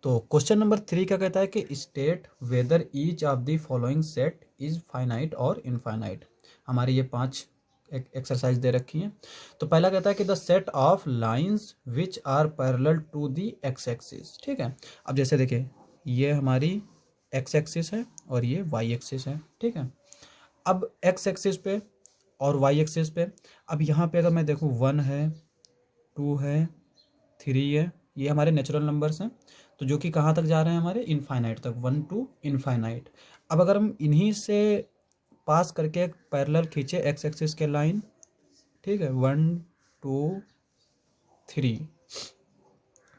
तो question number 3 क्या कहता है कि state whether each of the following set is finite और इनफाइनाइट। हमारी ये 5 एक्सरसाइज दे रखी हैं। तो पहला कहता है कि the set of lines which are parallel to the x axis. ठीक है, अब जैसे देखिए ये हमारी एक्स एक्सिस है और ये वाई एक्सिस है। ठीक है, अब एक्स एक्सिस पे और वाई एक्सिस पे, अब यहाँ पे अगर मैं देखूँ 1 है, 2 है, 3 है, ये हमारे नेचुरल नंबर्स हैं, तो जो कि कहाँ तक जा रहे हैं हमारे इनफाइनाइट तक, 1 टू इनफाइनाइट। अब अगर हम इन्हीं से पास करके एक पैरेलल खींचे एक्स एक्सिस के लाइन, ठीक है, 1 2 3,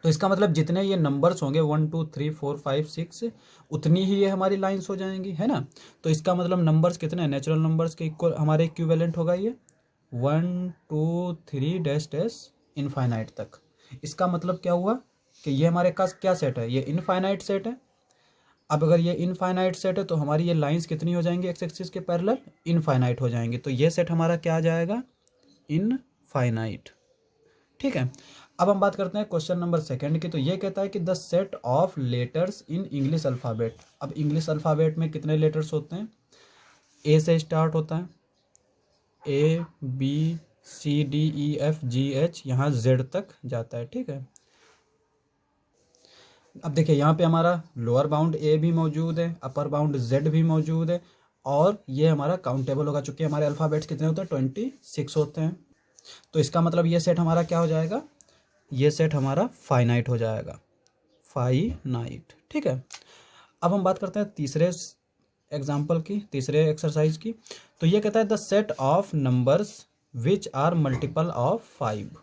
तो इसका मतलब जितने ये नंबर्स होंगे 1 2 3 4 5 6, उतनी ही ये हमारी लाइंस हो जाएंगी, है ना। तो इसका मतलब नंबर्स कितने, नेचुरल नंबर्स के इक्वल हमारे इक्विवेलेंट होगा ये 1 2 3 डैश डैश इनफाइनाइट तक। इसका मतलब क्या हुआ कि ये हमारे पास क्या सेट है, ये इनफाइनाइट सेट है। अब अगर ये इनफाइनाइट सेट है तो हमारी ये लाइंस कितनी हो जाएंगी एक्स एक्सिस के पैरेलल, इनफाइनाइट हो जाएंगी। तो ये सेट हमारा क्या आ जाएगा, इनफाइनाइट। ठीक है, अब हम बात करते हैं क्वेश्चन नंबर 2 की। तो ये कहता है कि the set of letters in English alphabet. अब इंग्लिश अल्फ़ाबेट में कितने लेटर्स होते हैं, ए से स्टार्ट होता है, A B C D E F G H, यहाँ जेड तक जाता है। ठीक है, अब देखिए यहाँ पे हमारा लोअर बाउंड ए भी मौजूद है, अपर बाउंड जेड भी मौजूद है, और ये हमारा काउंटेबल होगा, चूंकि हमारे अल्फ़ाबेट्स कितने होते हैं 26 होते हैं। तो इसका मतलब ये सेट हमारा क्या हो जाएगा, ये सेट हमारा फाइनाइट हो जाएगा, फाइनाइट। ठीक है, अब हम बात करते हैं तीसरे एग्जाम्पल की, तीसरे एक्सरसाइज की। तो ये कहता है the set of numbers which are multiple of 5।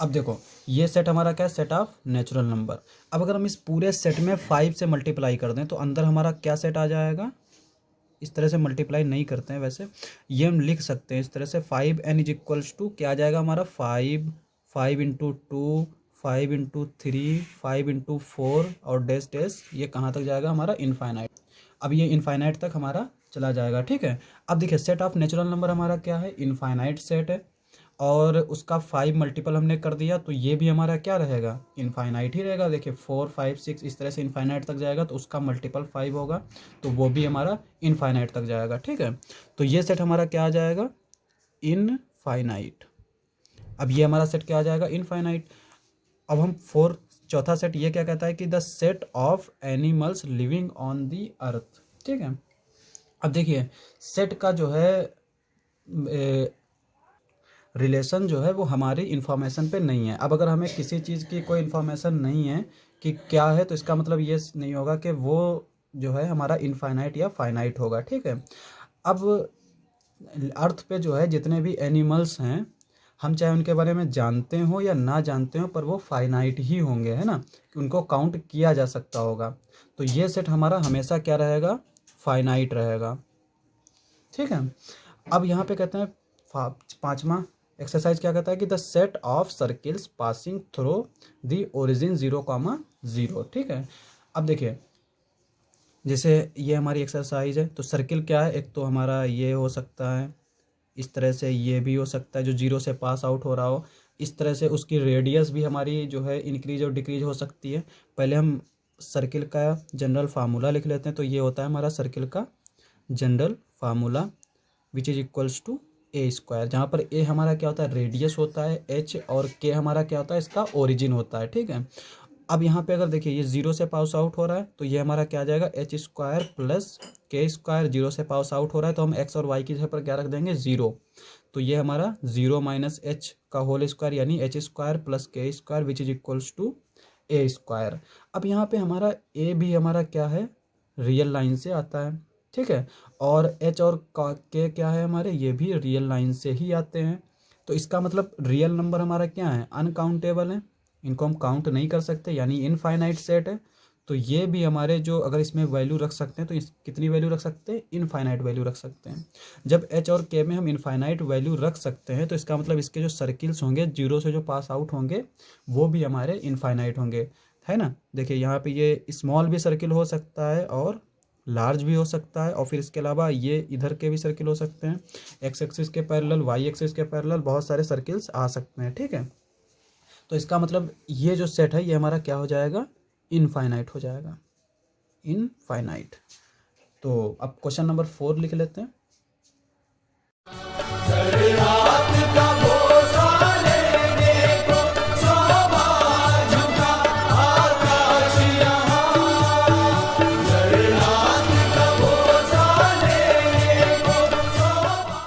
अब देखो ये सेट हमारा क्या है, सेट ऑफ नेचुरल नंबर। अब अगर हम इस पूरे सेट में 5 से मल्टीप्लाई कर दें तो अंदर हमारा क्या सेट आ जाएगा, इस तरह से मल्टीप्लाई नहीं करते हैं वैसे, ये हम लिख सकते हैं इस तरह से, 5n इज इक्वल्स टू क्या आ जाएगा हमारा 5, 5 इंटू 2, 5 इंटू 3, 5 इंटू 4 और डैश डैश, ये कहाँ तक जाएगा हमारा इनफाइनाइट। अब ये इनफाइनाइट तक हमारा चला जाएगा। ठीक है, अब देखिए सेट ऑफ नेचुरल नंबर हमारा क्या है, इनफाइनाइट सेट है, और उसका 5 मल्टीपल हमने कर दिया तो ये भी हमारा क्या रहेगा, इनफाइनाइट ही रहेगा। देखिए 4 5 6 इस तरह से इनफाइनाइट तक जाएगा, तो उसका मल्टीपल 5 होगा, तो वो भी हमारा इनफाइनाइट तक जाएगा। ठीक है, तो ये सेट हमारा क्या आ जाएगा, इनफाइनाइट। अब ये हमारा सेट क्या आ जाएगा, इनफाइनाइट। अब हम चौथा सेट ये क्या कहता है कि the set of animals living on the earth. ठीक है, अब देखिए सेट का जो है रिलेशन जो है वो हमारी इन्फॉर्मेशन पे नहीं है। अब अगर हमें किसी चीज़ की कोई इन्फॉर्मेशन नहीं है कि क्या है, तो इसका मतलब ये नहीं होगा कि वो जो है हमारा इनफाइनाइट या फाइनाइट होगा। ठीक है, अब अर्थ पे जो है जितने भी एनिमल्स हैं, हम चाहे उनके बारे में जानते हो या ना जानते हो, पर वो फाइनाइट ही होंगे, है ना, कि उनको काउंट किया जा सकता होगा। तो ये सेट हमारा हमेशा क्या रहेगा, फाइनाइट रहेगा। ठीक है, अब यहाँ पे कहते हैं 5वां एक्सरसाइज क्या कहता है कि the set of circles passing through the origin 0,0। ठीक है, अब देखिए जैसे ये हमारी एक्सरसाइज है, तो सर्किल क्या है, एक तो हमारा ये हो सकता है इस तरह से, ये भी हो सकता है जो 0 से पास आउट हो रहा हो, इस तरह से उसकी रेडियस भी हमारी जो है इंक्रीज और डिक्रीज हो सकती है। पहले हम सर्किल का जनरल फार्मूला लिख लेते हैं। तो ये होता है हमारा सर्किल का general formula which is equals to a square, जहाँ पर ए हमारा क्या होता है, रेडियस होता है एच, और के हमारा क्या होता है, इसका ओरिजिन होता है। ठीक है, अब यहाँ पे अगर देखिए ये 0 से पास आउट हो रहा है, तो ये हमारा क्या आ जाएगा, H square plus k square. 0 से पास आउट हो रहा है तो हम एक्स और वाई की जगह पर क्या रख देंगे, 0। तो ये हमारा 0 माइनस एच का होल स्क्वायर यानी h square plus k square which is equals to a square. अब यहाँ पे हमारा ए भी हमारा क्या है, रियल लाइन से आता है। ठीक है, और एच और के क्या है हमारे, ये भी रियल लाइन से ही आते हैं। तो इसका मतलब रियल नंबर हमारा क्या है, अनकाउंटेबल है, इनको हम काउंट नहीं कर सकते, यानी इनफाइनाइट सेट है। तो ये भी हमारे जो अगर इसमें वैल्यू रख सकते हैं तो इस कितनी वैल्यू रख सकते हैं, इनफाइनाइट वैल्यू रख सकते हैं। जब एच और के में हम इनफाइनाइट वैल्यू रख सकते हैं तो इसका मतलब इसके जो सर्किल्स होंगे 0 से जो पास आउट होंगे वो भी हमारे इनफाइनाइट होंगे, है ना। देखिए यहाँ पे ये स्मॉल भी सर्किल हो सकता है और लार्ज भी हो सकता है, और फिर इसके अलावा ये इधर के भी सर्किल हो सकते हैं, एक्स एक्सिस के पैरेलल, वाई एक्सिस के पैरेलल बहुत सारे सर्किल्स आ सकते हैं। ठीक है, तो इसका मतलब ये जो सेट है ये हमारा क्या हो जाएगा, इनफाइनाइट हो जाएगा, इनफाइनाइट। तो अब क्वेश्चन नंबर 4 लिख लेते हैं।